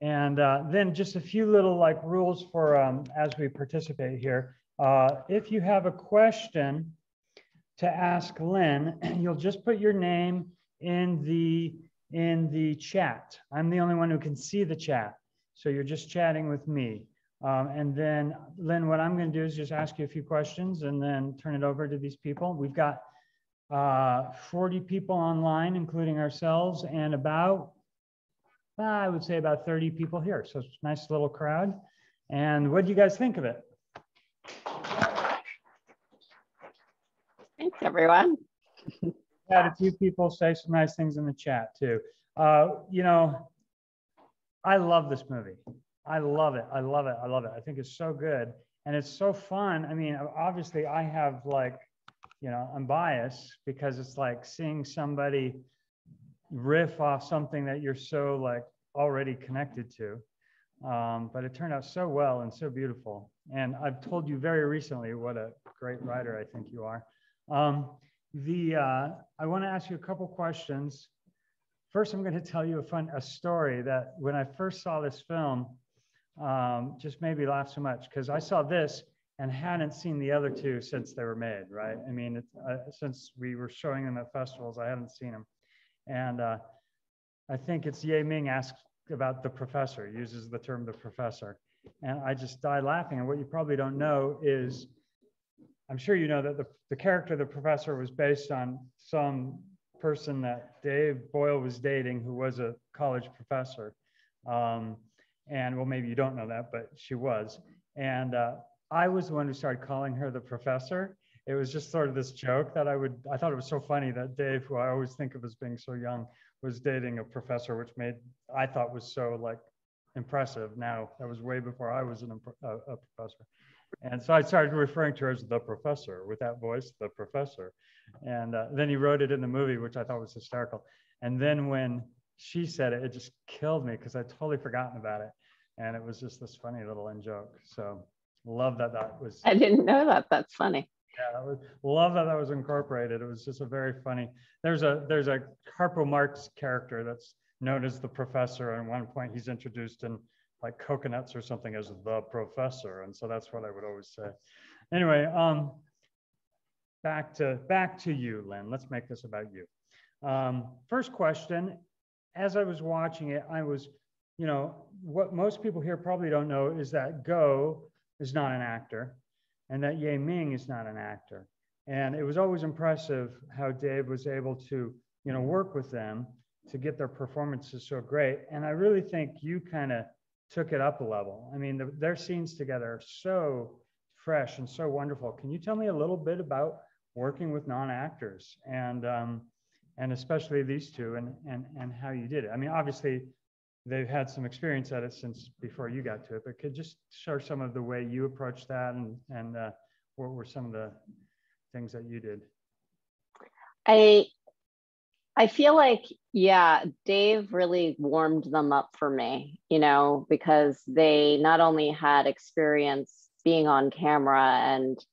And then just a few little like rules for as we participate here. If you have a question to ask Lynn, you'll just put your name in the chat. I'm the only one who can see the chat. So you're just chatting with me. And then Lynn, what I'm going to do is just ask you a few questions and then turn it over to these people. We've got 40 people online, including ourselves, and about, I would say about 30 people here. So it's a nice little crowd. And what do you guys think of it? Thanks, everyone. Had a few people say some nice things in the chat too. You know, I love this movie. I love it. I love it. I love it. I think it's so good. And it's so fun. I mean, obviously I have like, you know, I'm biased because it's like seeing somebody riff off something that you're so like already connected to. But it turned out so well and so beautiful. And I've told you very recently what a great writer I think you are. I want to ask you a couple questions. First, I'm going to tell you a story that when I first saw this film, just made me laugh so much because I saw this and hadn't seen the other two since they were made, right? I mean, since we were showing them at festivals, I haven't seen them. And I think it's Ye Ming asks about the professor, uses the term the professor. And I just died laughing. And what you probably don't know is, I'm sure you know that the character of the professor was based on some person that Dave Boyle was dating who was a college professor. And well, maybe you don't know that, but she was. And I was the one who started calling her the professor. It was just sort of this joke that I thought it was so funny that Dave, who I always think of as being so young, was dating a professor, which I thought was so like impressive. Now, that was way before I was a professor. And so I started referring to her as the professor with that voice, the professor. And then he wrote it in the movie, which I thought was hysterical. And then when she said it, it just killed me because I'd totally forgotten about it. And it was just this funny little in joke. So love that was. I didn't know that. That's funny. Yeah, love that was incorporated. It was just a very funny. There's a Harpo Marx character that's known as the professor. And at one point he's introduced in like coconuts or something as the professor. And so that's what I would always say. Anyway, back to you, Lynn. Let's make this about you. First question, as I was watching it, I was, you know, what most people here probably don't know is that Go is not an actor and that Ye Ming is not an actor. And it was always impressive how Dave was able to, you know, work with them to get their performances so great. And I really think you kind of took it up a level. I mean, their scenes together are so fresh and so wonderful. Can you tell me a little bit about working with non-actors and especially these two and how you did it? I mean, obviously they've had some experience at it since before you got to it, but could just share some of the way you approached that and what were some of the things that you did? I feel like, yeah, Dave really warmed them up for me, you know, because they not only had experience being on camera and,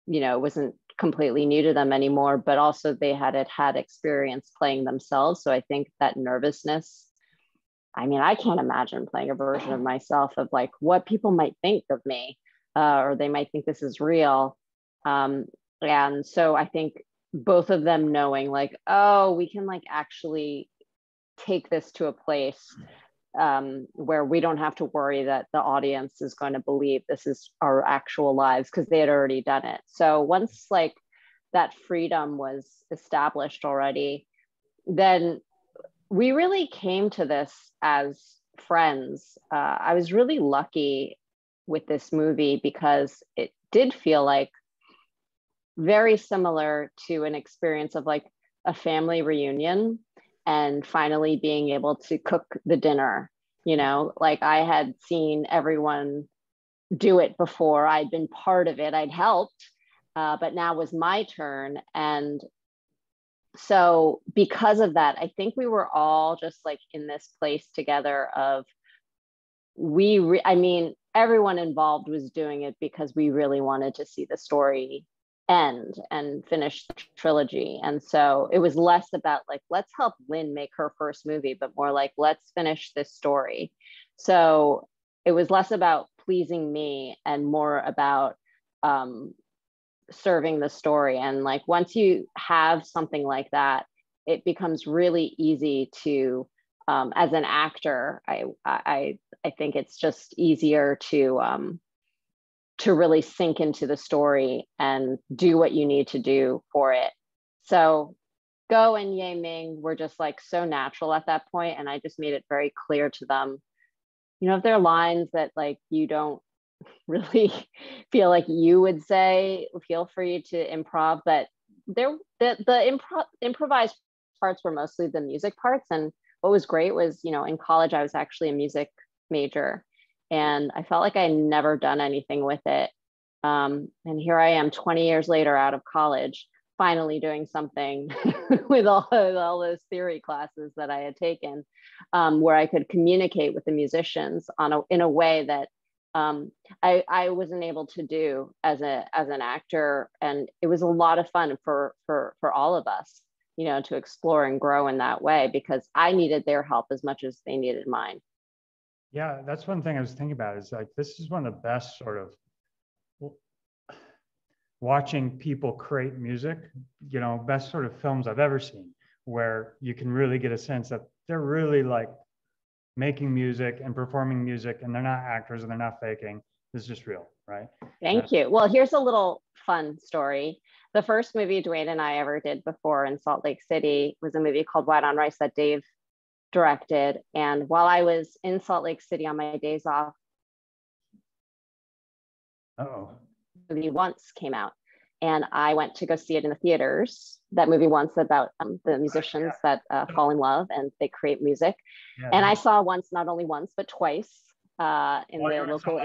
you know, it wasn't completely new to them anymore, but also they had experience playing themselves. So I think that nervousness, I mean, I can't imagine playing a version of myself of like what people might think of me, or they might think this is real. And so I think both of them knowing like, oh, we can like actually take this to a place where we don't have to worry that the audience is going to believe this is our actual lives, because they had already done it. So once like that freedom was established already, then we really came to this as friends. I was really lucky with this movie because it did feel like very similar to an experience of like a family reunion and finally being able to cook the dinner. You know, like I had seen everyone do it before. I'd been part of it. I'd helped, but now was my turn. And so because of that, I think we were all just like in this place together of I mean, everyone involved was doing it because we really wanted to see the story end and finish the trilogy. And so it was less about like, let's help Lynn make her first movie, but more like, let's finish this story. So it was less about pleasing me and more about serving the story. And like, once you have something like that, it becomes really easy to, as an actor, I think it's just easier to really sink into the story and do what you need to do for it. So Go and Ye Ming were just like so natural at that point, and I just made it very clear to them, you know, if there are lines that like you don't really feel like you would say, feel free to improv. But the improvised parts were mostly the music parts. And what was great was, you know, in college I was actually a music major, and I felt like I had never done anything with it. And here I am 20 years later out of college, finally doing something with all those theory classes that I had taken, where I could communicate with the musicians in a way that I wasn't able to do as an actor. And it was a lot of fun for all of us, you know, to explore and grow in that way, because I needed their help as much as they needed mine. Yeah, that's one thing I was thinking about, is like, this is one of the best sort of watching people create music, you know, best sort of films I've ever seen, where you can really get a sense that they're really like making music and performing music, and they're not actors and they're not faking. This is just real, right? Thank you. Well, here's a little fun story. The first movie Duane and I ever did before in Salt Lake City was a movie called White on Rice that Dave directed. And while I was in Salt Lake City on my days off, the movie Once came out, and I went to go see it in the theaters. That movie Once, about the musicians that fall in love and they create music. Yeah. And I saw Once not only once but twice in the local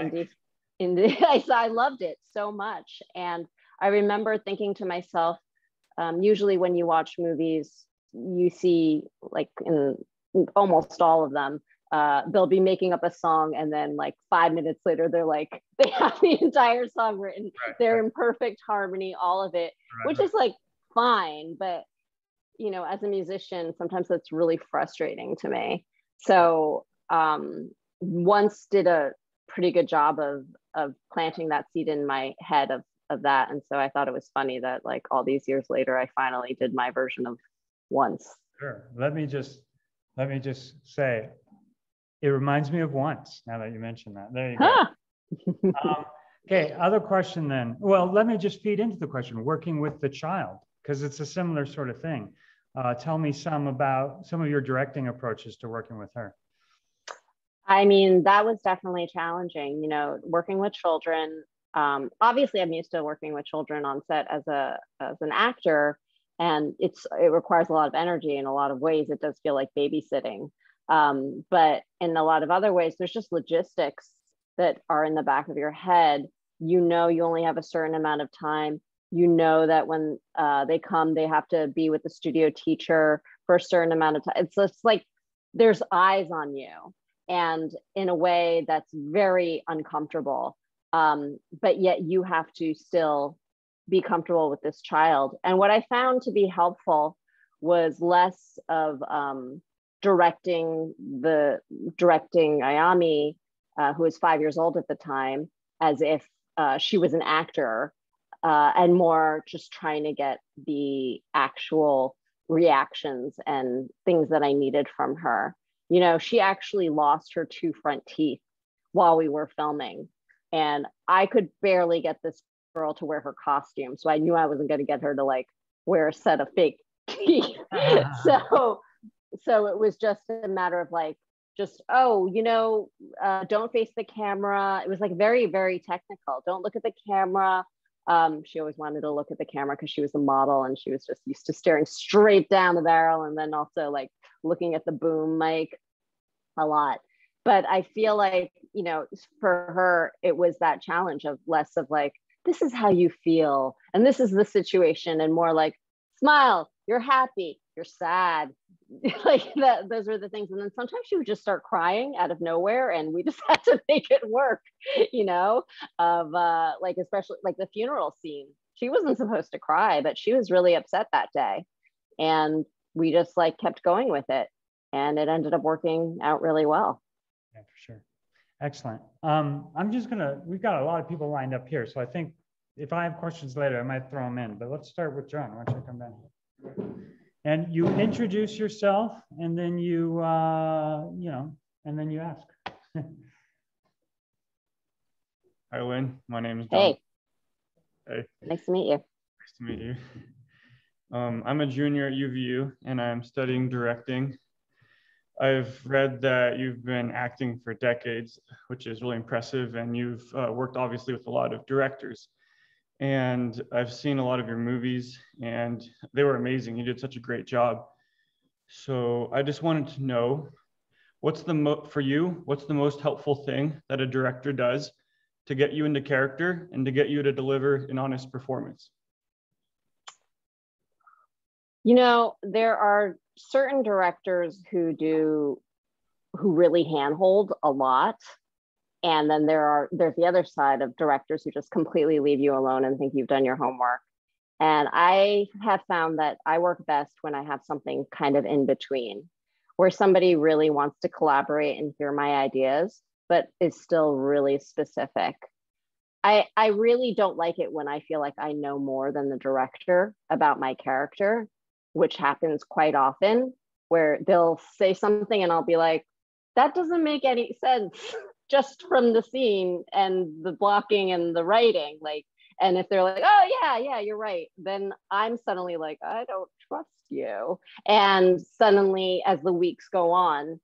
indie. I loved it so much, and I remember thinking to myself, usually when you watch movies, you see, like in almost all of them, they'll be making up a song, and then like 5 minutes later they have the entire song written. They're in perfect harmony, all of it, which is like fine, but you know, as a musician, sometimes that's really frustrating to me. So Once did a pretty good job of planting that seed in my head of that. And so I thought it was funny that like all these years later, I finally did my version of Once. Sure. Let me just say, it reminds me of Once, now that you mentioned that. There you go. Okay, other question then. Well, let me just feed into the question, working with the child, because it's a similar sort of thing. Tell me about some of your directing approaches to working with her. I mean, that was definitely challenging, you know, working with children. Obviously, I'm used to working with children on set as an actor, and it requires a lot of energy. In a lot of ways, it does feel like babysitting. But in a lot of other ways, there's just logistics that are in the back of your head. You know, you only have a certain amount of time. You know that when they come, they have to be with the studio teacher for a certain amount of time. It's just like there's eyes on you, and in a way that's very uncomfortable. But yet you have to still be comfortable with this child. And what I found to be helpful was less of directing Ayami, who was 5 years old at the time, as if she was an actor, and more just trying to get the actual reactions and things that I needed from her. You know, she actually lost her 2 front teeth while we were filming, and I could barely get this girl to wear her costume. So I knew I wasn't going to get her to like wear a set of fake teeth. So it was just a matter of like, don't face the camera. It was like very, very technical. Don't look at the camera. She always wanted to look at the camera because she was a model, and she was just used to staring straight down the barrel, and then also like looking at the boom mic a lot. But I feel like, you know, for her, it was that challenge of less of like, this is how you feel, and this is the situation, and more like, smile, you're happy, you're sad. Like that, those were the things. And then sometimes she would just start crying out of nowhere, and we just had to make it work, you know, of like, especially like the funeral scene. she wasn't supposed to cry, but she was really upset that day. And we just like kept going with it. And it ended up working out really well. Yeah, for sure. Excellent. We've got a lot of people lined up here. So I think if I have questions later, I might throw them in, but let's start with John. Why don't you come down here? And you introduce yourself and then you and then you ask. Hi, Lynn. My name is John. Hey. Hey. Nice to meet you. Nice to meet you. I'm a junior at UVU and I'm studying directing. I've read that you've been acting for decades, which is really impressive, and you've worked obviously with a lot of directors. And I've seen a lot of your movies and they were amazing. You did such a great job. So I just wanted to know, what's the most helpful thing that a director does to get you into character and to get you to deliver an honest performance? You know, there are certain directors who really handhold a lot. And then there's the other side of directors who just completely leave you alone and think you've done your homework. And I have found that I work best when I have something kind of in between, where somebody really wants to collaborate and hear my ideas, but is still really specific. I really don't like it when I feel like I know more than the director about my character, which happens quite often, where they'll say something and I'll be like, that doesn't make any sense just from the scene and the blocking and the writing. Like, and if they're like, oh yeah, you're right, then I'm suddenly like, I don't trust you. And suddenly as the weeks go on,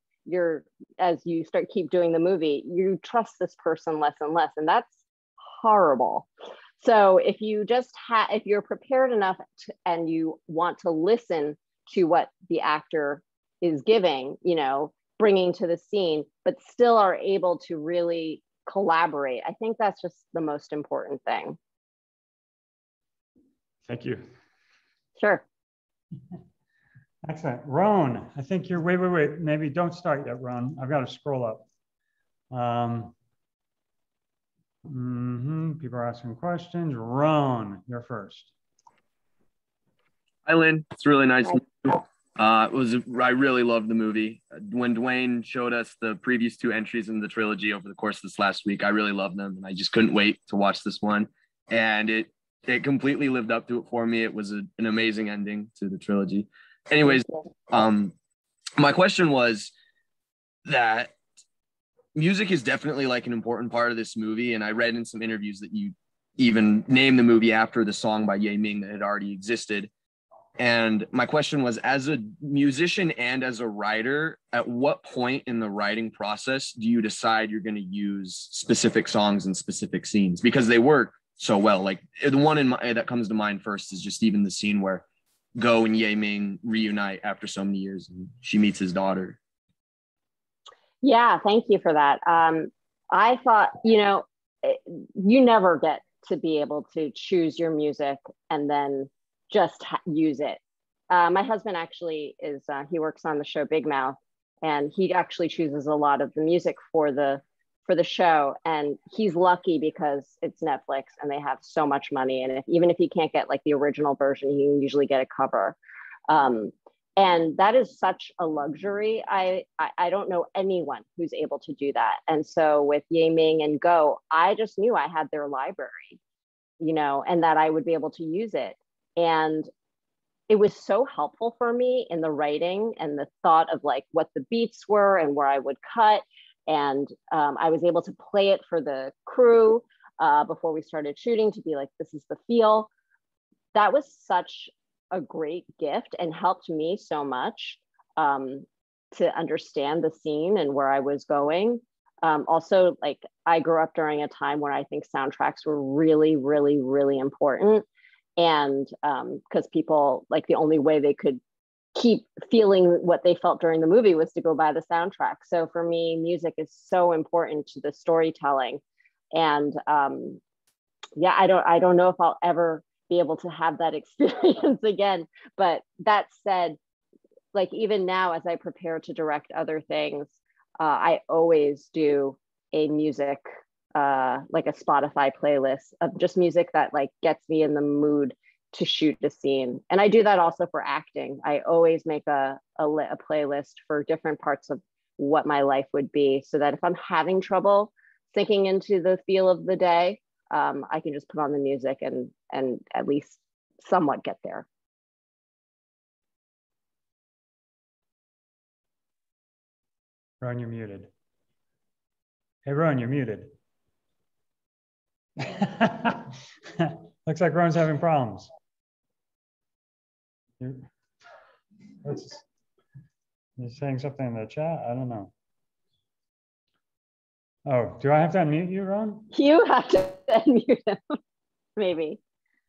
as you keep doing the movie, you trust this person less and less. And that's horrible. So if you're prepared enough and you want to listen to what the actor is giving, bringing to the scene, but still are able to really collaborate, I think that's just the most important thing. Thank you. Sure. Excellent. Roan, I think you're, wait. Maybe don't start yet, Roan. I've got to scroll up. People are asking questions. Roan, you're first. Hi, Lynn. It's really nice. I really loved the movie. When Duane showed us the previous two entries in the trilogy over the course of this last week, I really loved them, and I just couldn't wait to watch this one. And it completely lived up to it for me. It was an amazing ending to the trilogy. Anyways, my question was that music is definitely like an important part of this movie, and I read in some interviews that you even named the movie after the song by Ye Ming that had already existed. And my question was, as a musician and as a writer, at what point in the writing process do you decide you're going to use specific songs and specific scenes? Because they work so well. Like the one that comes to mind first is just even the scene where Go and Ye Ming reunite after so many years and she meets his daughter. Yeah, thank you for that. I thought, you never get to be able to choose your music and then just use it. My husband actually he works on the show Big Mouth, and he actually chooses a lot of the music for the show. And he's lucky because it's Netflix and they have so much money. And even if he can't get like the original version, he can usually get a cover. And that is such a luxury. I don't know anyone who's able to do that. And so with Ye Ming and Go, I just knew I had their library, and that I would be able to use it. And it was so helpful for me in the writing and the thought of like what the beats were and where I would cut. And I was able to play it for the crew before we started shooting to be like, this is the feel. That was such a great gift and helped me so much to understand the scene and where I was going. Also, like I grew up during a time where I think soundtracks were really, really, really important. And because people, like the only way they could keep feeling what they felt during the movie was to go buy the soundtrack. So for me, music is so important to the storytelling. And I don't know if I'll ever be able to have that experience again. But that said, like even now, as I prepare to direct other things, I always do a music like a Spotify playlist of just music that like gets me in the mood to shoot a scene. And I do that also for acting. I always make a playlist for different parts of what my life would be, so that if I'm having trouble sinking into the feel of the day, I can just put on the music and at least somewhat get there. Ron, you're muted. Hey, Ron, you're muted. Looks like Ron's having problems. You're saying something in the chat? I don't know. Oh, do I have to unmute you, Ron? You have to unmute him, maybe.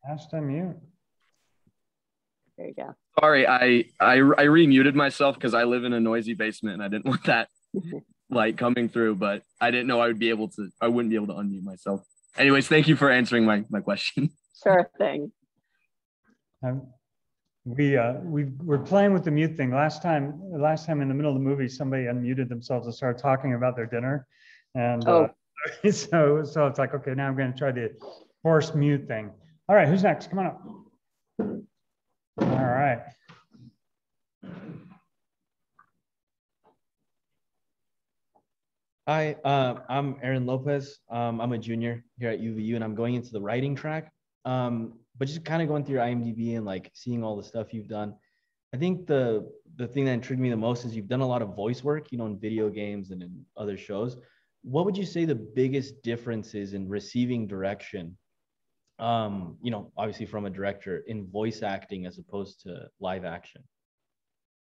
Ask to unmute. There you go. Sorry, I remuted myself because I live in a noisy basement and I didn't want that light coming through, but I didn't know I wouldn't be able to unmute myself. Anyways, thank you for answering my question. Sure thing. We're playing with the mute thing. Last time in the middle of the movie, somebody unmuted themselves and started talking about their dinner. And so it's like, okay, now I'm going to try the force mute thing. All right, who's next? Come on up. All right. Hi, I'm Aaron Lopez. I'm a junior here at UVU, and I'm going into the writing track. But just kind of going through your IMDb and like seeing all the stuff you've done, I think the thing that intrigued me the most is you've done a lot of voice work, you know, in video games and in other shows. What would you say the biggest difference is in receiving direction, you know, obviously from a director, in voice acting as opposed to live action?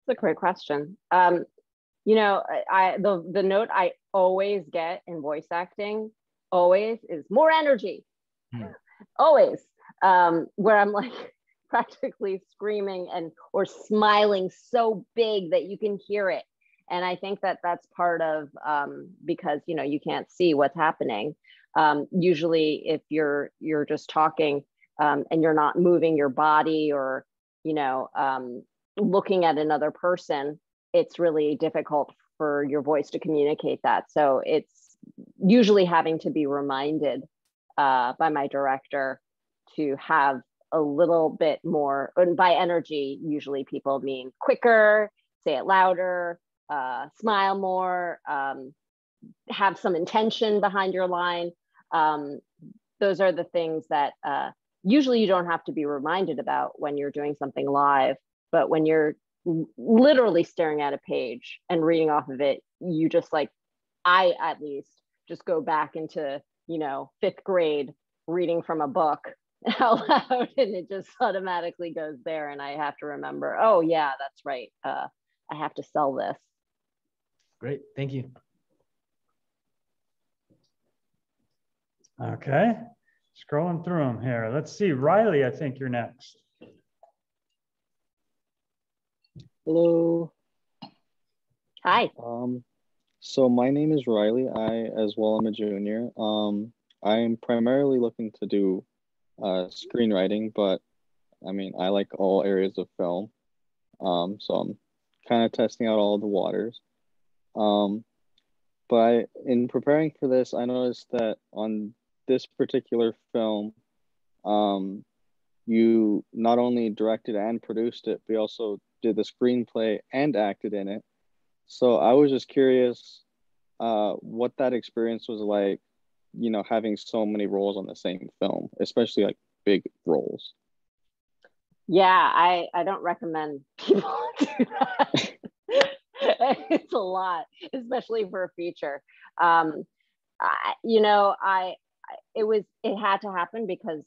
That's a great question. You know, the note I always get in voice acting always is more energy. Always. Where I'm like practically screaming or smiling so big that you can hear it. And I think that that's part of, because, you know, you can't see what's happening. Usually if you're just talking and you're not moving your body or, you know, looking at another person, it's really difficult for your voice to communicate that. So it's usually having to be reminded by my director to have a little bit more, and by energy, usually people mean quicker, say it louder, smile more, have some intention behind your line. Those are the things that usually you don't have to be reminded about when you're doing something live, but when you're literally staring at a page and reading off of it, you just like, I at least just go back into, you know, 5th grade reading from a book out loud, and it just automatically goes there, and I have to remember, oh yeah, that's right, I have to sell this. Great, thank you. Okay, scrolling through them here. Let's see, Riley, I think you're next. Hello. Hi. So my name is Riley. I as well am a junior. I'm primarily looking to do screenwriting, but I mean I like all areas of film. So I'm kind of testing out all the waters. But in preparing for this, I noticed that on this particular film, you not only directed and produced it, but you also did the screenplay and acted in it. So I was just curious what that experience was like, you know, having so many roles on the same film, especially like big roles. Yeah, I don't recommend people do that. It's a lot, especially for a feature. It had to happen because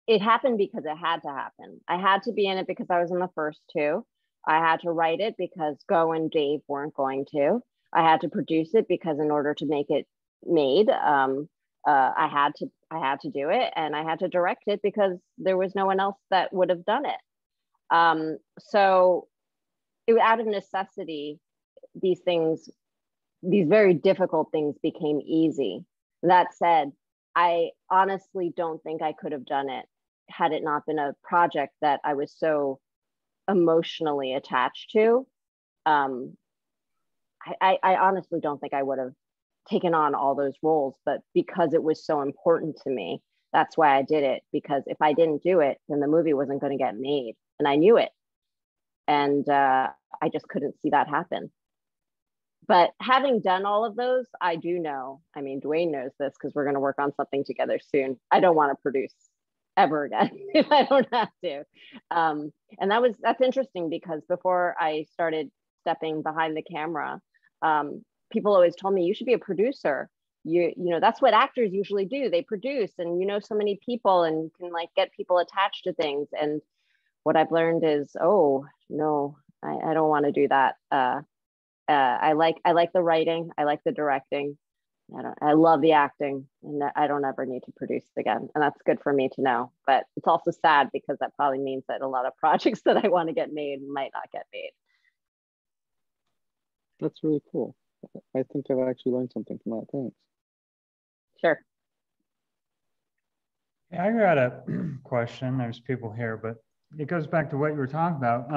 it happened because it had to happen. I had to be in it because I was in the first 2. I had to write it because Go and Dave weren't going to. I had to produce it because in order to make it made, I had to do it, and I had to direct it because there was no one else that would have done it. So out of necessity, these very difficult things became easy. That said, I honestly don't think I could have done it had it not been a project that I was so emotionally attached to. I honestly don't think I would have taken on all those roles, but because it was so important to me, that's why I did it. Because if I didn't do it, then the movie wasn't going to get made, and I knew it. And I just couldn't see that happen. But having done all of those, I do know, I mean, Duane knows this because we're going to work on something together soon. I don't want to produce ever again if I don't have to. And that's interesting, because before I started stepping behind the camera, people always told me, you should be a producer. You know, that's what actors usually do. They produce, and you know so many people and can like get people attached to things. And what I've learned is, oh no, I don't want to do that. I like the writing. I like the directing. I love the acting, and I don't ever need to produce again. And that's good for me to know. But it's also sad, because that probably means that a lot of projects that I want to get made might not get made. That's really cool. I think I've actually learned something from that. Thanks. Sure. Yeah, I got a question. There's people here, but it goes back to what you were talking about.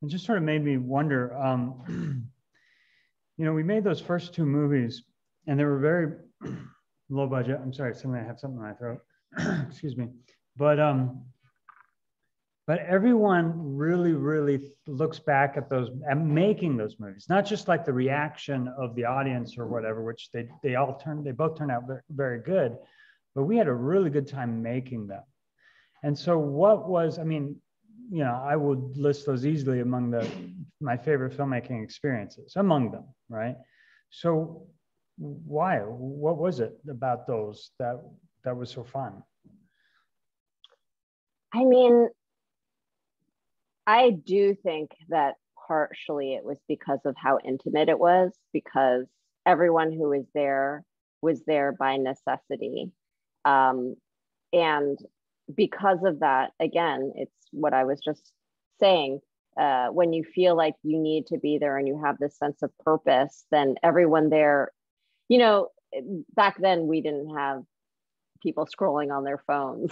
It just sort of made me wonder, you know, we made those first two movies, and they were very low budget. I'm sorry, suddenly I have something in my throat. Excuse me. But everyone really, really looks back at those and making those movies, not just like the reaction of the audience or whatever, which they both turned out very, very good, but we had a really good time making them. And so what was, I mean, you know, I would list those easily among my favorite filmmaking experiences, among them, right? So why? What was it about those that was so fun? I mean, I do think that partially it was because of how intimate it was, because everyone who was there by necessity. And because of that, again, it's what I was just saying, when you feel like you need to be there and you have this sense of purpose, then everyone there, you know, back then we didn't have people scrolling on their phones,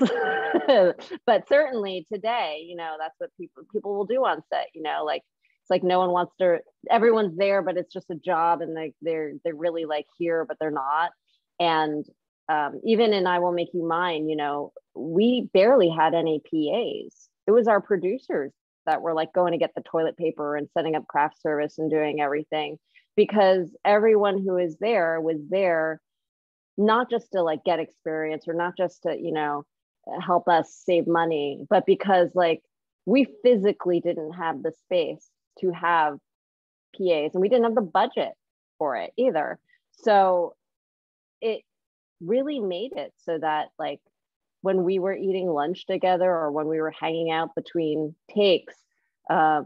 but certainly today, you know, that's what people will do on set, you know, like, it's like no one wants to, everyone's there, but it's just a job, and they're really like here, but they're not. And even in I Will Make You Mine, you know, we barely had any PAs. It was our producers that were like going to get the toilet paper and setting up craft service and doing everything, because everyone who was there not just to like get experience, or not just to, you know, help us save money, but because like we physically didn't have the space to have PAs, and we didn't have the budget for it either. So it really made it so that like when we were eating lunch together, or when we were hanging out between takes, I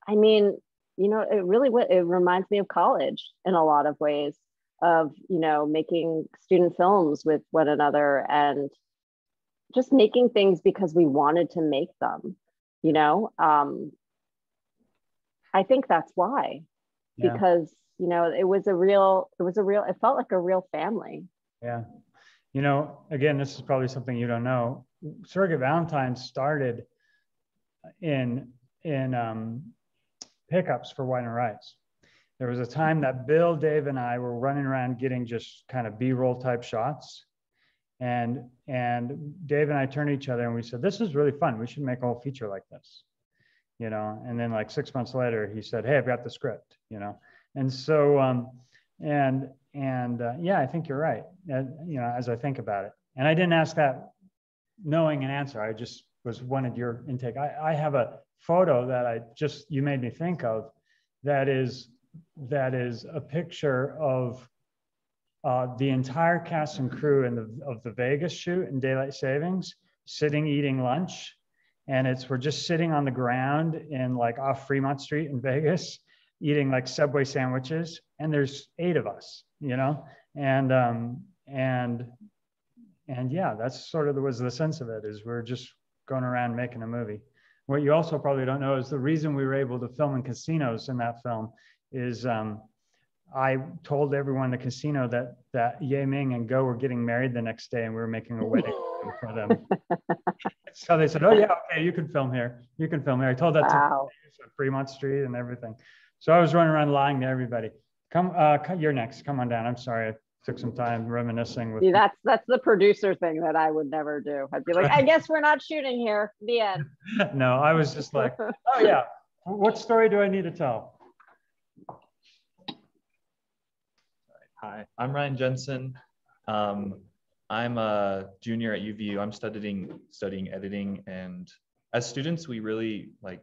mean, you know, it reminds me of college in a lot of ways, of, you know, making student films with one another, and just making things because we wanted to make them, you know. I think that's why, because, you know, it felt like a real family. Yeah. You know, again, this is probably something you don't know. Surrogate Valentine's started in pickups for Wine and Rice. There was a time that Bill, Dave, and I were running around getting just kind of B-roll type shots. And Dave and I turned to each other and we said, this is really fun. We should make a whole feature like this, you know? And then like 6 months later, he said, hey, I've got the script, you know? And so, yeah, I think you're right. You know, as I think about it, and I didn't ask that knowing an answer. I just wanted your intake. I have a photo that you made me think of, that is a picture of the entire cast and crew of the Vegas shoot in Daylight Savings, sitting eating lunch, and we're just sitting on the ground in like off Fremont Street in Vegas, eating like Subway sandwiches, and there's 8 of us, you know, and yeah, that's sort of was the sense of it, is we're just going around making a movie. What you also probably don't know is the reason we were able to film in casinos in that film is I told everyone in the casino that Ye Ming and Go were getting married the next day, and we were making a wedding for them. So they said, oh yeah, okay, you can film here. You can film here. I told that to Fremont Street and everything. So I was running around lying to everybody. You're next. Come on down. I'm sorry. I took some time reminiscing with. See, that's the producer thing that I would never do. I'd be like, I guess we're not shooting here. The end. No, I was just like, oh yeah. What story do I need to tell? Hi, I'm Ryan Jensen. I'm a junior at UVU. I'm studying editing, and as students, we really like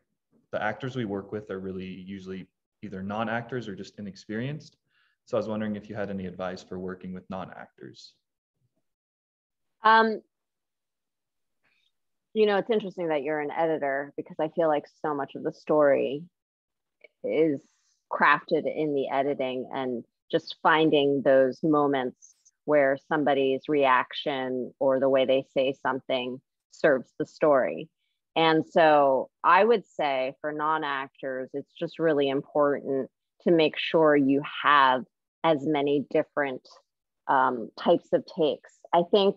the actors we work with are really usually either non-actors or just inexperienced. So I was wondering if you had any advice for working with non-actors. You know, it's interesting that you're an editor because I feel like so much of the story is crafted in the editing and just finding those moments where somebody's reaction or the way they say something serves the story. And so I would say for non-actors, it's just really important to make sure you have as many different types of takes. I think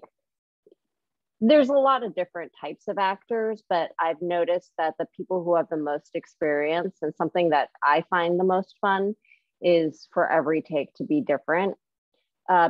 there's a lot of different types of actors, but I've noticed that the people who have the most experience and something that I find the most fun is for every take to be different.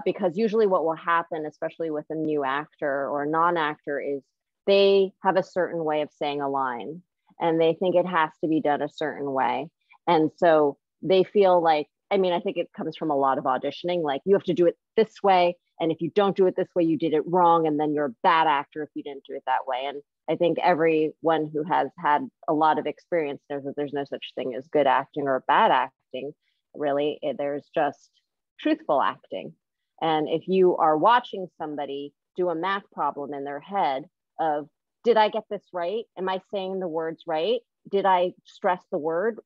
Because usually what will happen, especially with a new actor or a non-actor, is they have a certain way of saying a line and they think it has to be done a certain way. And so they feel like, I mean, I think it comes from a lot of auditioning, like you have to do it this way. And if you don't do it this way, you did it wrong. And then you're a bad actor if you didn't do it that way. And I think everyone who has had a lot of experience knows that there's no such thing as good acting or bad acting. Really, there's just truthful acting. And if you are watching somebody do a math problem in their head of, did I get this right? Am I saying the words right? Did I stress the word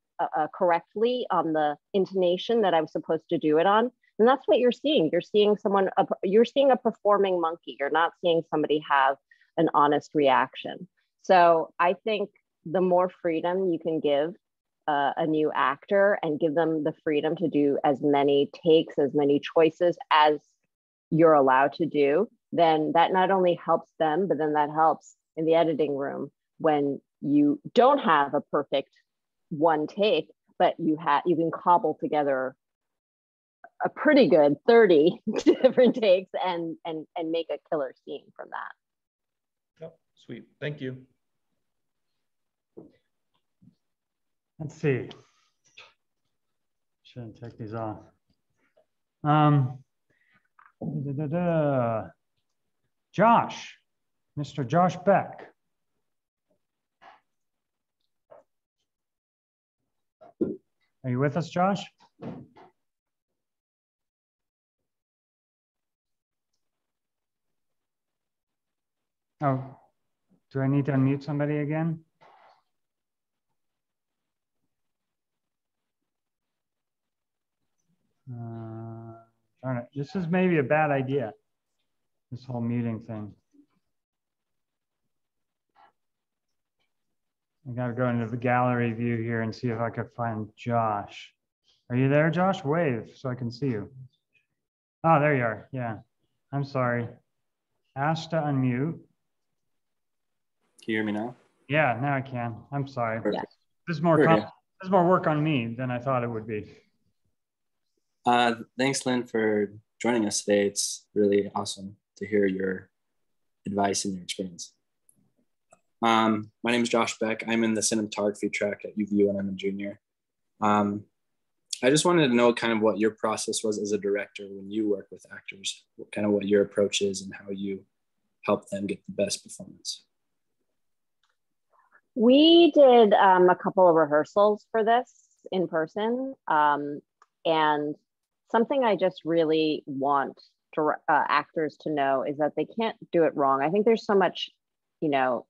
correctly on the intonation that I was supposed to do it on? And that's what you're seeing. You're seeing someone, you're seeing a performing monkey. You're not seeing somebody have an honest reaction. So I think the more freedom you can give a new actor and give them the freedom to do as many takes, as many choices as you're allowed to do, then that not only helps them, but then that helps in the editing room when you don't have a perfect one take, but you can cobble together a pretty good 30 different takes and make a killer scene from that. Yep, sweet. Thank you. Let's see. Shouldn't take these off. Josh, Mr. Josh Beck. Are you with us, Josh? Oh, do I need to unmute somebody again? Darn it. This is maybe a bad idea, this whole muting thing. I gotta go into the gallery view here and see if I could find Josh. Are you there, Josh? Wave so I can see you. Oh, there you are. Yeah, I'm sorry. Ask to unmute. Can you hear me now? Yeah, now I can. I'm sorry. Perfect. This is more work on me than I thought it would be. Thanks, Lynn, for joining us today. It's really awesome to hear your advice and your experience. My name is Josh Beck. I'm in the cinematography track at UVU and I'm a junior. I just wanted to know kind of what your process was as a director when you work with actors, what your approach is and how you help them get the best performance. We did a couple of rehearsals for this in person. And something I just really want actors to know is that they can't do it wrong. I think there's so much,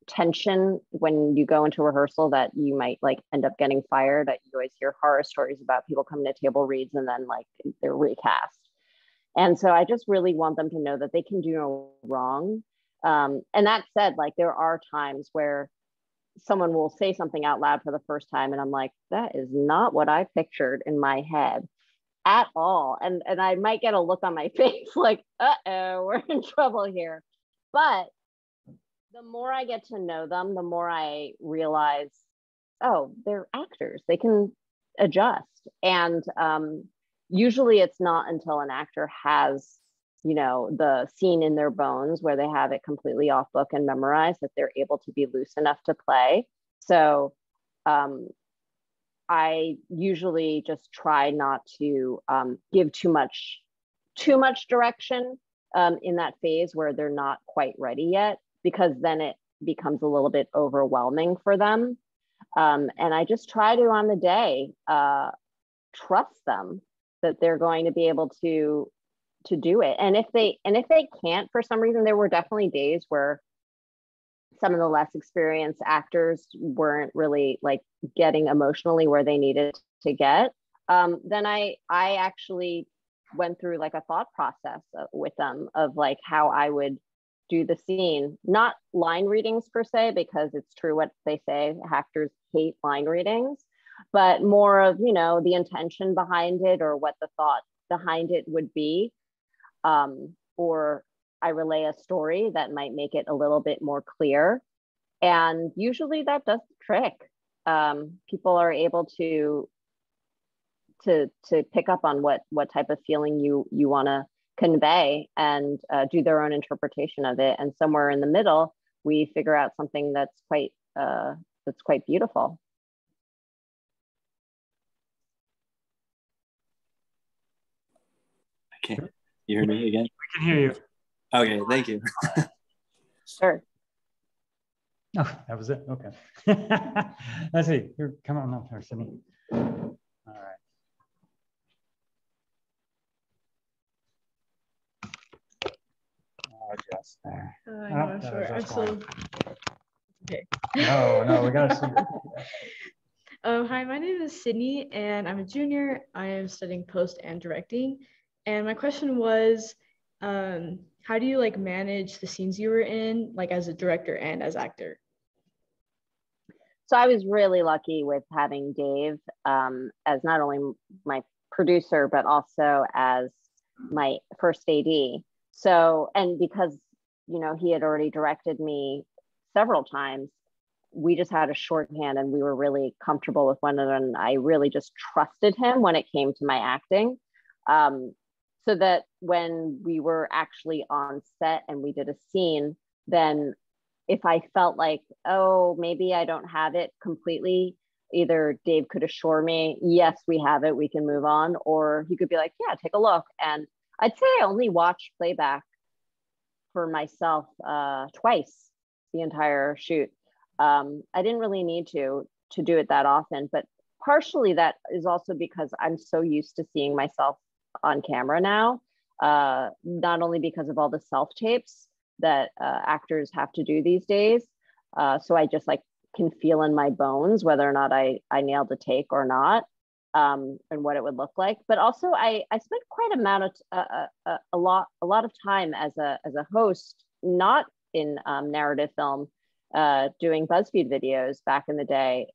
tension when you go into rehearsal that you might end up getting fired. You always hear horror stories about people coming to table reads and then they're recast. And so I just really want them to know that they can do no wrong. And that said, there are times where someone will say something out loud for the first time and I'm like, that is not what I pictured in my head at all. And I might get a look on my face like, uh-oh, we're in trouble here. But the more I get to know them, the more I realize, oh, they're actors. They can adjust. And usually it's not until an actor has, you know, the scene in their bones where they have it completely off book and memorized that they're able to be loose enough to play. So I usually just try not to give too much direction in that phase where they're not quite ready yet, because then it becomes a little bit overwhelming for them. And I just try to, on the day, trust them that they're going to be able to do it. And if they can't for some reason, there were definitely days where some of the less experienced actors weren't really like getting emotionally where they needed to get. Then I actually went through like a thought process with them of like how I would do the scene, not line readings per se, because it's true what they say, actors hate line readings, but more of, you know, the intention behind it or what the thought behind it would be. Or I relay a story that might make it a little bit more clear. And usually that does the trick. People are able to pick up on what type of feeling you want to convey and do their own interpretation of it. And somewhere in the middle, we figure out something that's quite beautiful. Okay, you hear me again? We can hear you. Okay, thank you. Sure. Oh, that was it. Okay. Let's see. Here, come on up here, Sydney. All right. Oh, just there. I'm sure. I'm still. Okay. No, we gotta see. Hi, my name is Sydney, and I'm a junior. I am studying post and directing. And my question was, how do you like manage the scenes you were in, like as a director and as actor? So I was really lucky with having Dave as not only my producer, but also as my first AD. So, and because, you know, he had already directed me several times, we just had a shorthand and we were really comfortable with one another. And I really just trusted him when it came to my acting. So that when we were actually on set and we did a scene, then if I felt like, oh, maybe I don't have it completely, either Dave could assure me, yes, we have it, we can move on, or he could be like, yeah, take a look. And I'd say I only watched playback for myself twice the entire shoot. I didn't really need to do it that often, but partially that is also because I'm so used to seeing myself on camera now, not only because of all the self-tapes that actors have to do these days. So I just like can feel in my bones whether or not I nailed a take or not, and what it would look like. But also I spent quite a lot of time as a host, not in narrative film, doing BuzzFeed videos back in the day.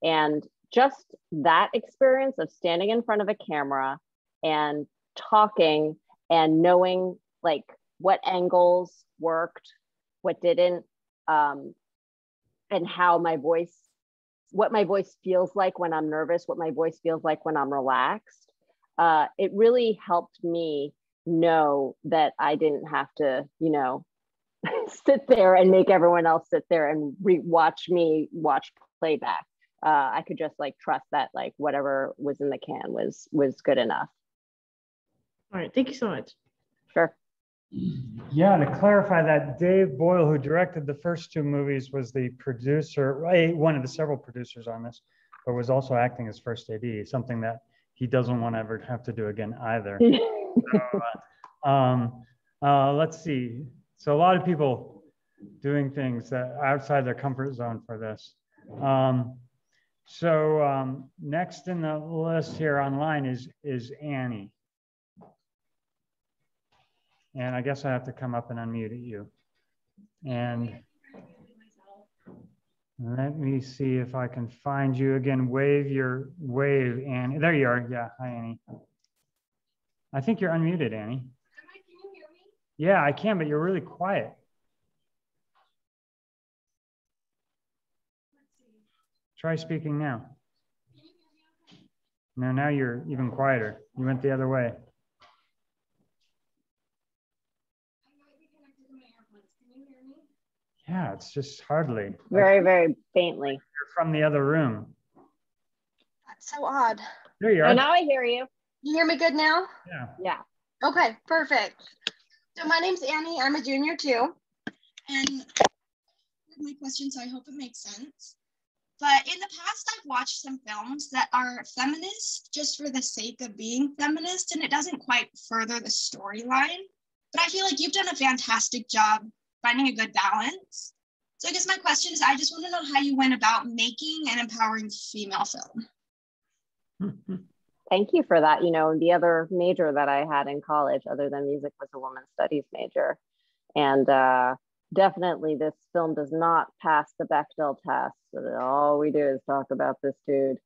And just that experience of standing in front of a camera and talking and knowing like what angles worked, what didn't, and how what my voice feels like when I'm nervous, what my voice feels like when I'm relaxed. It really helped me know that I didn't have to, you know, sit there and make everyone else sit there and watch playback. I could just like trust that like whatever was in the can was good enough. All right, thank you so much. Sure. Yeah, to clarify that, Dave Boyle, who directed the first two movies, was the producer, one of the several producers on this, but was also acting as first AD, something that he doesn't want to ever have to do again either. Let's see. So a lot of people doing things that are outside their comfort zone for this. Next in the list here online is Annie. And I guess I have to come up and unmute you. And let me see if I can find you again. Wave, Annie. There you are. Yeah, hi, Annie. I think you're unmuted, Annie. Can you hear me? Yeah, I can, but you're really quiet. Try speaking now. No, now you're even quieter. You went the other way. Yeah, it's just hardly. Very, very faintly. You're from the other room. That's so odd. There you Oh, are. now I hear you. You hear me good now? Yeah. Yeah. Okay, perfect. So my name's Annie. I'm a junior too. And my question, so I hope it makes sense. But in the past, I've watched some films that are feminist just for the sake of being feminist, and it doesn't quite further the storyline. But I feel like you've done a fantastic job finding a good balance. So I guess my question is, I just want to know how you went about making and empowering female film. Thank you for that. You know, the other major that I had in college, other than music, was a women's studies major. And definitely this film does not pass the Bechdel test. All we do is talk about this dude.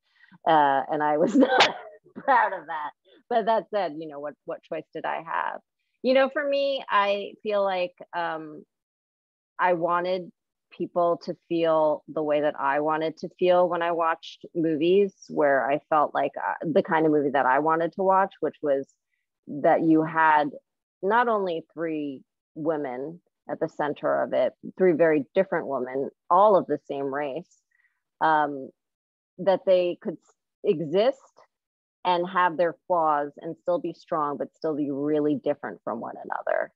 And I was not proud of that. But that said, you know, what choice did I have? You know, for me, I feel like I wanted people to feel the way that I wanted to feel when I watched movies, where I felt like the kind of movie that I wanted to watch, which was that you had not only three women at the center of it, three very different women, all of the same race, that they could exist and have their flaws and still be strong, but still be really different from one another.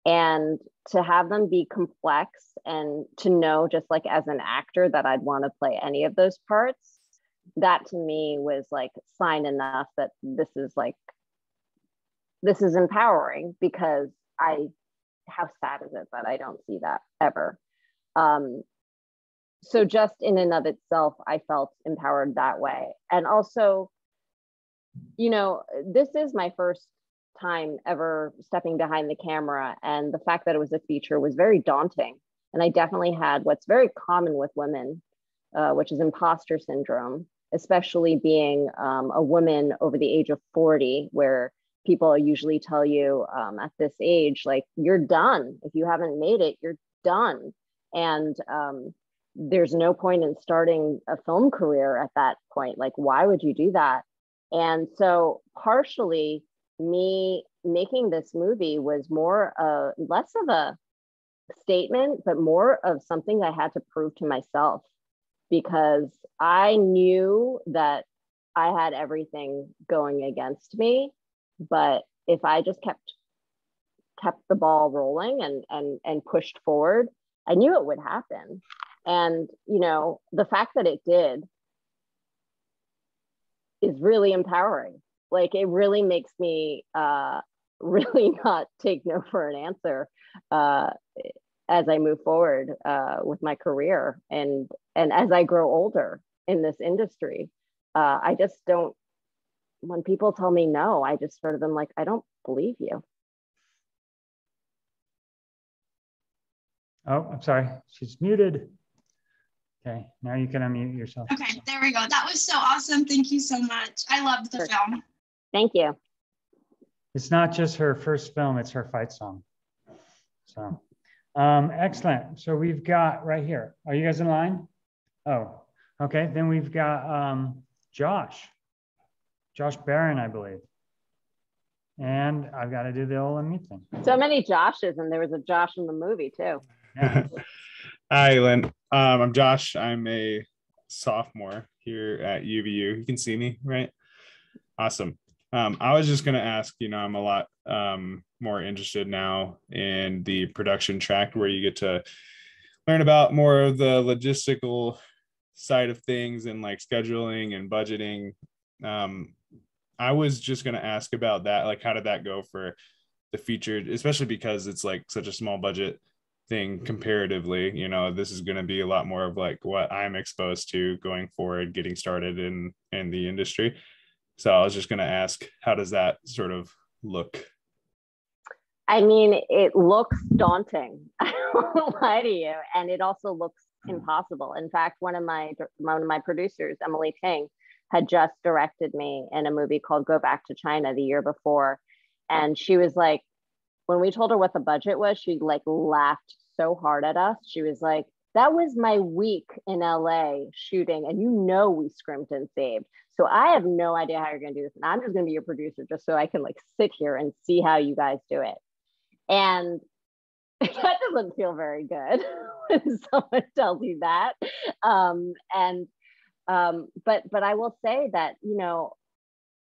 And to have them be complex, and to know, just like as an actor, that I'd want to play any of those parts, that to me was like sign enough that this is empowering, because how sad is it that I don't see that ever? So just in and of itself, I felt empowered that way. And also, you know, this is my first time ever stepping behind the camera, and the fact that it was a feature was very daunting. And I definitely had what's very common with women, which is imposter syndrome, especially being a woman over the age of 40, where people usually tell you at this age, like, you're done. If you haven't made it, you're done. And there's no point in starting a film career at that point. Like, why would you do that? And so partially me making this movie was more less of a statement, but more of something I had to prove to myself, because I knew that I had everything going against me. But if I just kept the ball rolling and pushed forward, I knew it would happen. And, you know, the fact that it did is really empowering. Like, it really makes me really not take no for an answer as I move forward with my career, and as I grow older in this industry. I just don't, when people tell me no, I just sort of am like, I don't believe you. Oh, I'm sorry. She's muted. Okay, now you can unmute yourself. Okay, there we go. That was so awesome. Thank you so much. I loved the film. Thank you. It's not just her first film, it's her fight song. So, excellent. So we've got right here. Are you guys in line? Oh, okay. Then we've got Josh Barron, I believe. And I've got to do the old unmute thing. So many Joshes, and there was a Josh in the movie too. Yeah. Hi, Lynn. I'm Josh. I'm a sophomore here at UVU. You can see me, right? Awesome. I was just going to ask, you know, I'm a lot more interested now in the production track, where you get to learn about more of the logistical side of things and like scheduling and budgeting. I was just going to ask about that. Like, how did that go for the featured, especially because it's like such a small budget thing comparatively? You know, this is going to be a lot more of like what I'm exposed to going forward, getting started in the industry. So I was just going to ask, how does that sort of look? I mean, it looks daunting. I won't lie to you. And it also looks impossible. In fact, one of my producers, Emily Ting, had just directed me in a movie called Go Back to China the year before. And she was like, when we told her what the budget was, she like laughed so hard at us. She was like, that was my week in LA shooting, and you know we scrimped and saved. So I have no idea how you're going to do this. And I'm just going to be your producer just so I can like sit here and see how you guys do it. And that doesn't feel very good when someone tells you that. But I will say that, you know,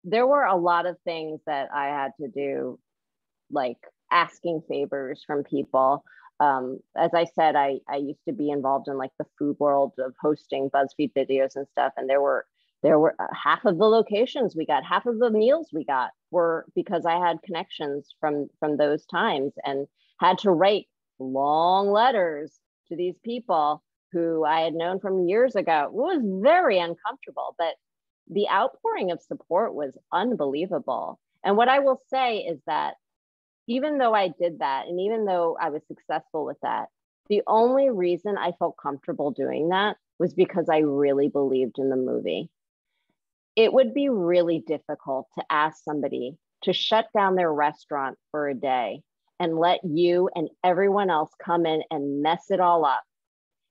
there were a lot of things that I had to do, like asking favors from people. As I said, I used to be involved in like the food world of hosting BuzzFeed videos and stuff. And there were half of the locations we got, half of the meals we got were because I had connections from those times and had to write long letters to these people who I had known from years ago. It was very uncomfortable, but the outpouring of support was unbelievable. And what I will say is that even though I did that, and even though I was successful with that, the only reason I felt comfortable doing that was because I really believed in the movie. It would be really difficult to ask somebody to shut down their restaurant for a day and let you and everyone else come in and mess it all up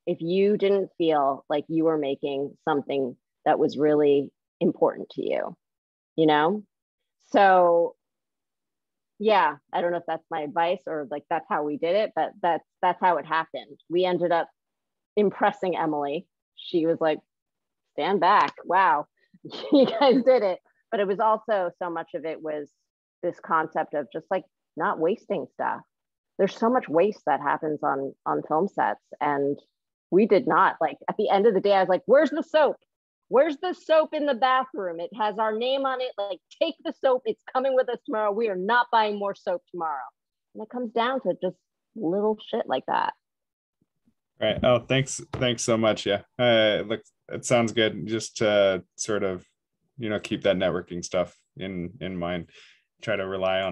if you didn't feel like you were making something that was really important to you, you know? So yeah, I don't know if that's my advice or like that's how we did it, but that's how it happened. We ended up impressing Emily. She was like, stand back. Wow, you guys did it. But it was also, so much of it was this concept of just like not wasting stuff. There's so much waste that happens on film sets. And we did not, like at the end of the day, I was like, where's the soap? Where's the soap in the bathroom? It has our name on it. Like, take the soap. It's coming with us tomorrow. We are not buying more soap tomorrow. And it comes down to just little shit like that. Right. Oh, thanks so much. Yeah. Look, it sounds good. Just to sort of, you know, keep that networking stuff in mind. Try to rely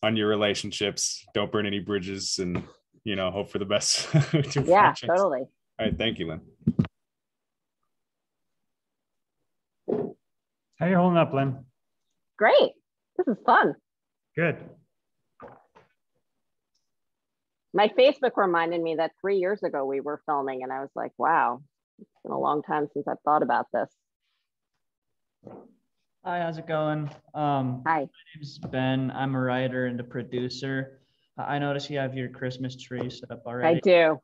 on your relationships. Don't burn any bridges, and, you know, hope for the best. Yeah, totally. All right. Thank you, Lynn. How you holding up, Lynn? Great. This is fun. Good. My Facebook reminded me that 3 years ago we were filming, and I was like, wow, it's been a long time since I've thought about this. Hi, how's it going? Hi. My name's Ben. I'm a writer and a producer. I noticed you have your Christmas tree set up already. I do.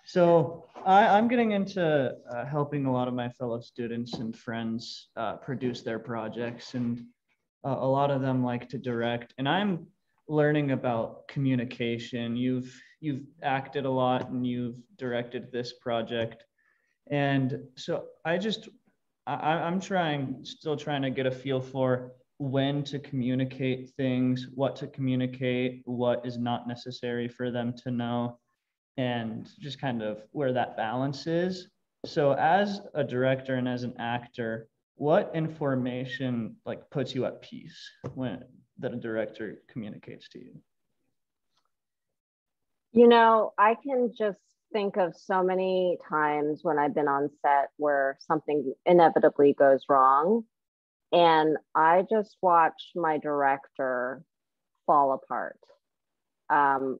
So I'm getting into helping a lot of my fellow students and friends produce their projects, and a lot of them like to direct. And I'm learning about communication. You've acted a lot, and you've directed this project, and so I'm still trying to get a feel for when to communicate things, what to communicate, what is not necessary for them to know, and just kind of where that balance is. So as a director and as an actor, what information like puts you at peace when that a director communicates to you? You know, I can just think of so many times when I've been on set where something inevitably goes wrong, and I just watch my director fall apart,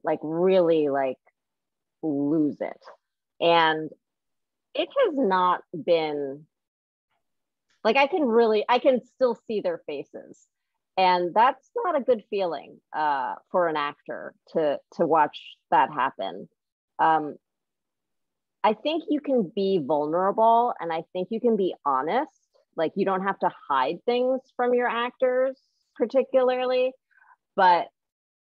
like really like lose it. And it has not been like, I can still see their faces, and that's not a good feeling for an actor to watch that happen. I think you can be vulnerable, and I think you can be honest. Like, you don't have to hide things from your actors particularly, but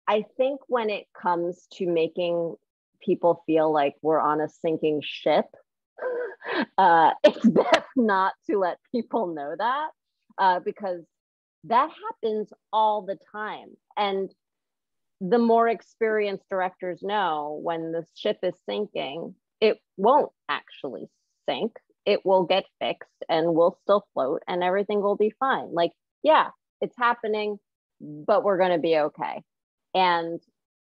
I think when it comes to making people feel like we're on a sinking ship, it's best not to let people know that, because that happens all the time. And the more experienced directors know, when the ship is sinking, it won't actually sink. It will get fixed and we'll still float and everything will be fine. Like, yeah, it's happening, but we're going to be okay. And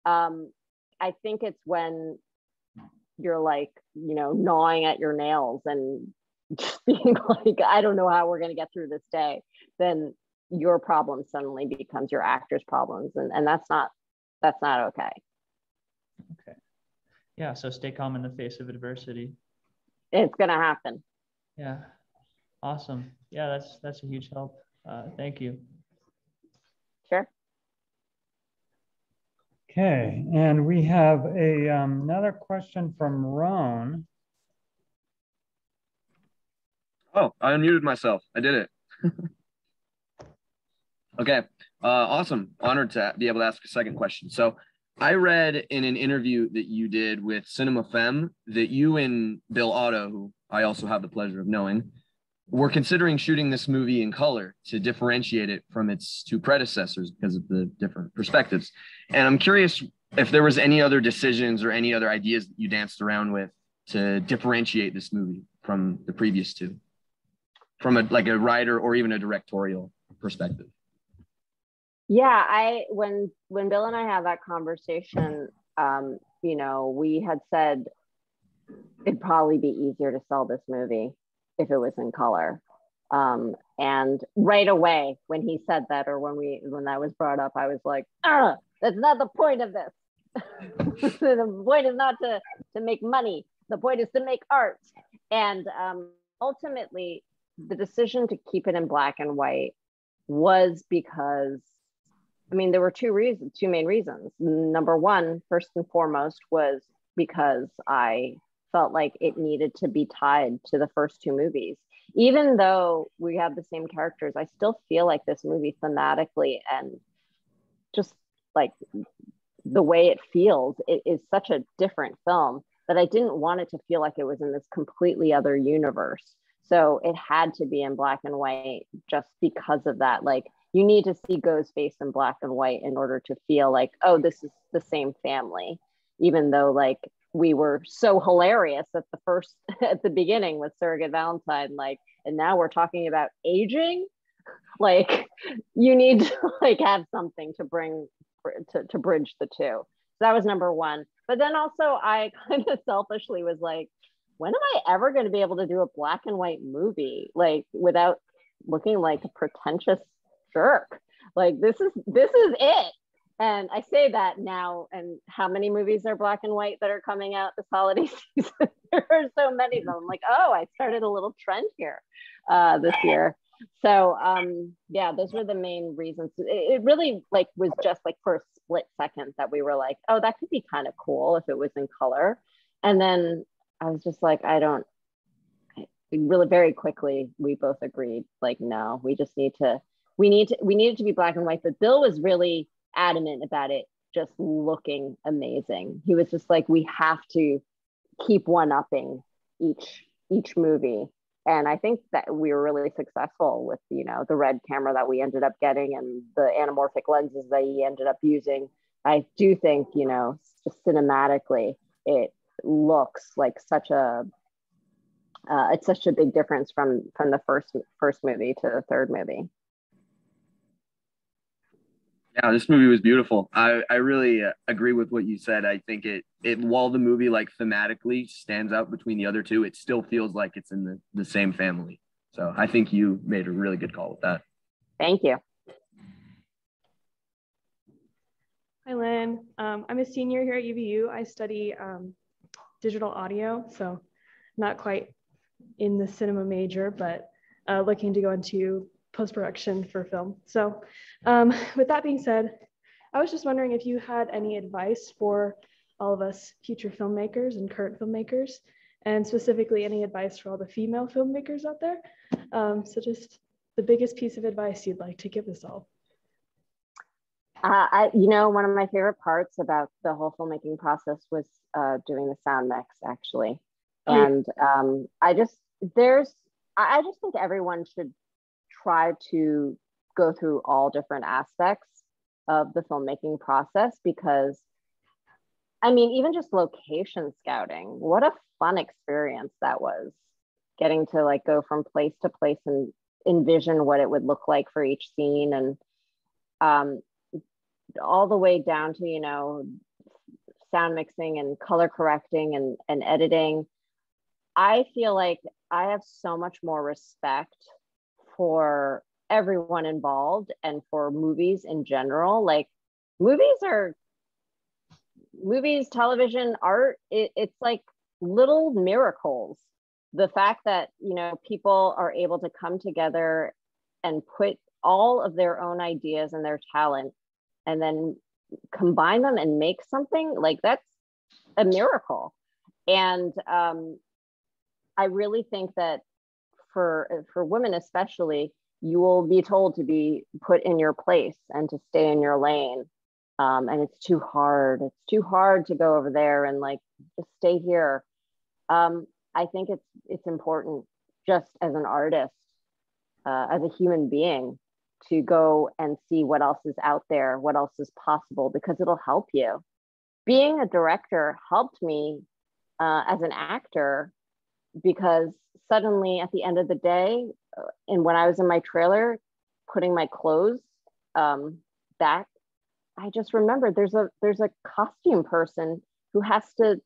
I think it's when you're like, you know, gnawing at your nails and just being like, I don't know how we're going to get through this day, then your problem suddenly becomes your actor's problems. And that's not okay. Okay. Yeah. So stay calm in the face of adversity. It's going to happen. Yeah. Awesome. Yeah, that's a huge help. Thank you. Sure. Okay, and we have another question from Roan. Oh, I unmuted myself. I did it. Okay, awesome. Honored to be able to ask a second question. So I read in an interview that you did with Cinema Femme that you and Bill Otto, who I also have the pleasure of knowing, were considering shooting this movie in color to differentiate it from its two predecessors because of the different perspectives. And I'm curious if there was any other decisions or any other ideas that you danced around with to differentiate this movie from the previous two, from a writer or even a directorial perspective. Yeah, when Bill and I had that conversation, you know, we had said it'd probably be easier to sell this movie if it was in color. And right away when he said that, or when that was brought up, I was like, that's not the point of this. The point is not to make money. The point is to make art. And ultimately, the decision to keep it in black and white was because, I mean, there were two main reasons. Number one, first and foremost, was because I felt like it needed to be tied to the first two movies. Even though we have the same characters, I still feel like this movie thematically and just like the way it feels, it is such a different film that I didn't want it to feel like it was in this completely other universe. So it had to be in black and white just because of that. Like, you need to see Ghostface in black and white in order to feel like, oh, this is the same family, even though like we were so hilarious at the beginning with Surrogate Valentine, like, and now we're talking about aging. Like, you need to like have something to bring to bridge the two. So that was number one. But then also I kind of selfishly was like, when am I ever going to be able to do a black and white movie like without looking like a pretentious jerk? Like, this is it. And I say that now, and how many movies are black and white that are coming out this holiday season? There are so many of them. I'm like, oh, I started a little trend here this year. So yeah, those were the main reasons. It really like was just like for a split second that we were like, oh, that could be kind of cool if it was in color. And then I was just like, really very quickly, we both agreed, like, no, we need it to be black and white. But Bill was really adamant about it just looking amazing. He was just like, we have to keep one-upping each movie. And I think that we were really successful with, you know, the red camera that we ended up getting and the anamorphic lenses that he ended up using. I do think, you know, just cinematically, it looks like it's such a big difference from the first movie to the third movie. Yeah, this movie was beautiful. I really agree with what you said. I think it while the movie like thematically stands out between the other two, it still feels like it's in the same family. So I think you made a really good call with that. Thank you. Hi, Lynn. I'm a senior here at UVU. I study digital audio, so not quite in the cinema major, but looking to go into post-production for film. So with that being said, I was just wondering if you had any advice for all of us future filmmakers and current filmmakers, and specifically any advice for all the female filmmakers out there. So just the biggest piece of advice you'd like to give us all. You know, one of my favorite parts about the whole filmmaking process was doing the sound mix, actually. And I just think everyone should try to go through all different aspects of the filmmaking process, because I mean, even just location scouting, what a fun experience that was, getting to like go from place to place and envision what it would look like for each scene, and all the way down to, you know, sound mixing and color correcting and editing. I feel like I have so much more respect for everyone involved and for movies in general. Like, movies, television, art, it's like little miracles the fact that, you know, people are able to come together and put all of their own ideas and their talent and then combine them and make something, like, that's a miracle. And I really think that for women especially, you will be told to be put in your place and to stay in your lane. And it's too hard. It's too hard to go over there and like just stay here. I think it's important, just as an artist, as a human being, to go and see what else is out there, what else is possible, because it'll help you. Being a director helped me as an actor, because suddenly at the end of the day, and when I was in my trailer putting my clothes back, I just remembered there's a costume person who has to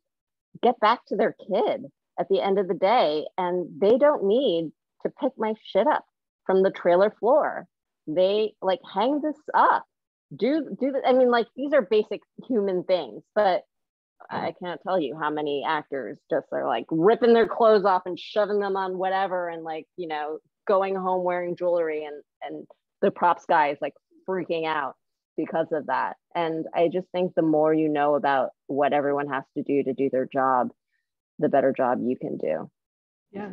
get back to their kid at the end of the day, and they don't need to pick my shit up from the trailer floor. They like hang this up, do the, I mean, like, these are basic human things, but I can't tell you how many actors just are like ripping their clothes off and shoving them on whatever, and like, you know, going home wearing jewelry, and the props guy is like freaking out because of that. And I just think the more you know about what everyone has to do their job, the better job you can do. Yeah,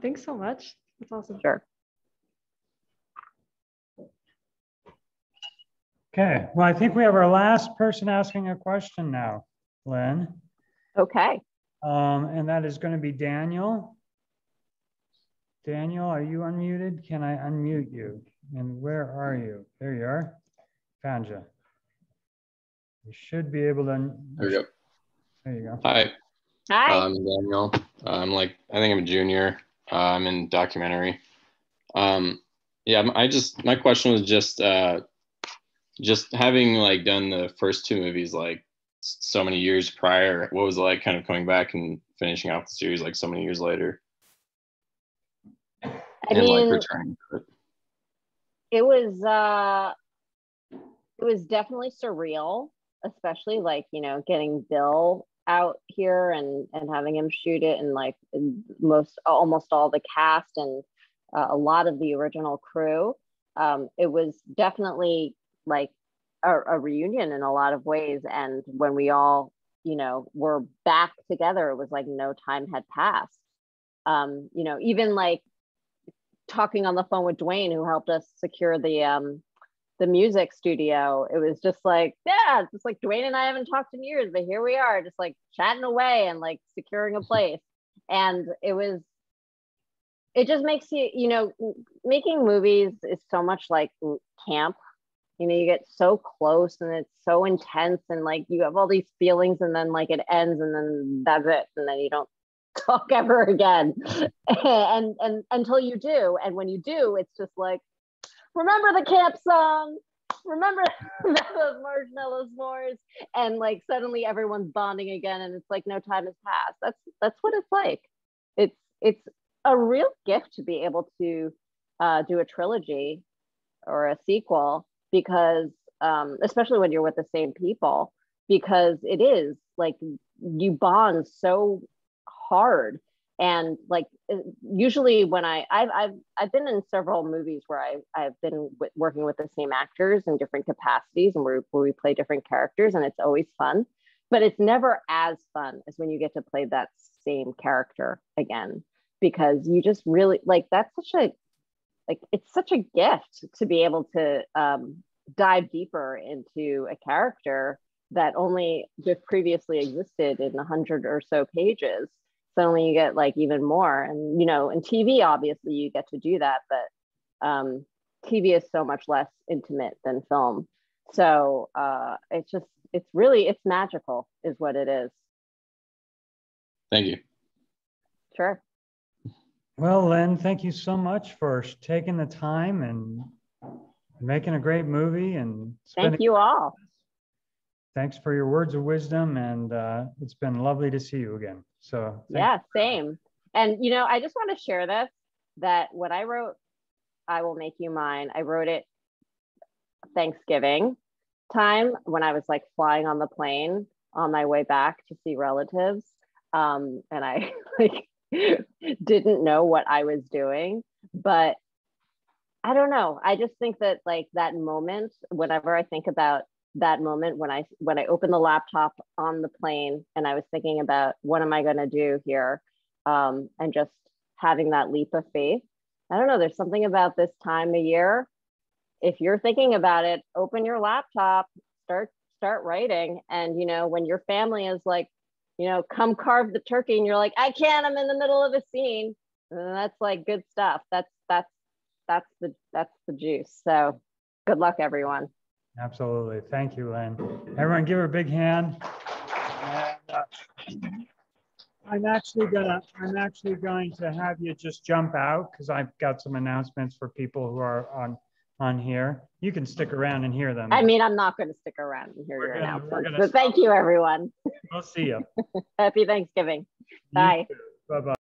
thanks so much. That's awesome. Sure. Okay, well, I think we have our last person asking a question now, Lynn. Okay. And that is going to be Daniel. Daniel, are you unmuted? Can I unmute you? And where are you? There you are. Found you. You should be able to. There we go. There you go. Hi. Hi. I'm Daniel. I think I'm a junior. I'm in documentary. Yeah, my question was just having like done the first two movies like so many years prior, what was it like kind of coming back and finishing out the series like so many years later? I mean, like returning to it. It was definitely surreal, especially like, you know, getting Bill out here and having him shoot it, and like almost all the cast and a lot of the original crew. It was definitely like a reunion in a lot of ways. And when we all, you know, were back together, it was like no time had passed. You know, even like talking on the phone with Duane, who helped us secure the music studio, it was just like, yeah, it's just like Duane and I haven't talked in years, but here we are just like chatting away and like securing a place. And it just makes you, you know, making movies is so much like camp. You know, you get so close and it's so intense, and like you have all these feelings, and then like it ends, and then that's it, and then you don't talk ever again. and until you do, and when you do, it's just like, remember the camp song, remember those marshmallow s'mores, and like suddenly everyone's bonding again, and it's like no time has passed. That's what it's like. It's a real gift to be able to do a trilogy or a sequel, because especially when you're with the same people, because it is like you bond so hard. And like usually when I've been in several movies where I've been working with the same actors in different capacities, and where we play different characters, and it's always fun, but it's never as fun as when you get to play that same character again, because you just really like, it's such a gift to be able to dive deeper into a character that only just previously existed in 100 or so pages. Suddenly you get like even more. And, you know, in TV, obviously you get to do that, but TV is so much less intimate than film. So it's magical is what it is. Thank you. Sure. Well, Lynn, thank you so much for taking the time and making a great movie. And thank you all. Thanks for your words of wisdom, and it's been lovely to see you again. So yeah, same. And you know, I just want to share this, that what I wrote, I Will Make You Mine, I wrote it Thanksgiving time when I was like flying on the plane on my way back to see relatives. And I like didn't know what I was doing. But I don't know. I just think that like that moment, whenever I think about that moment when I opened the laptop on the plane and I was thinking about what am I going to do here, and just having that leap of faith. I don't know. There's something about this time of year. If you're thinking about it, open your laptop, start writing, and you know when your family is like, you know, come carve the turkey, and you're like, I can't. I'm in the middle of a scene. And that's like good stuff. That's the juice. So good luck, everyone. Absolutely. Thank you, Lynn. Everyone give her a big hand. And, I'm actually going to have you just jump out because I've got some announcements for people who are on here. You can stick around and hear them. I mean, I'm not going to stick around and hear your announcements, but stop. thank you, everyone. We'll see you. Happy Thanksgiving. Bye. Bye-bye.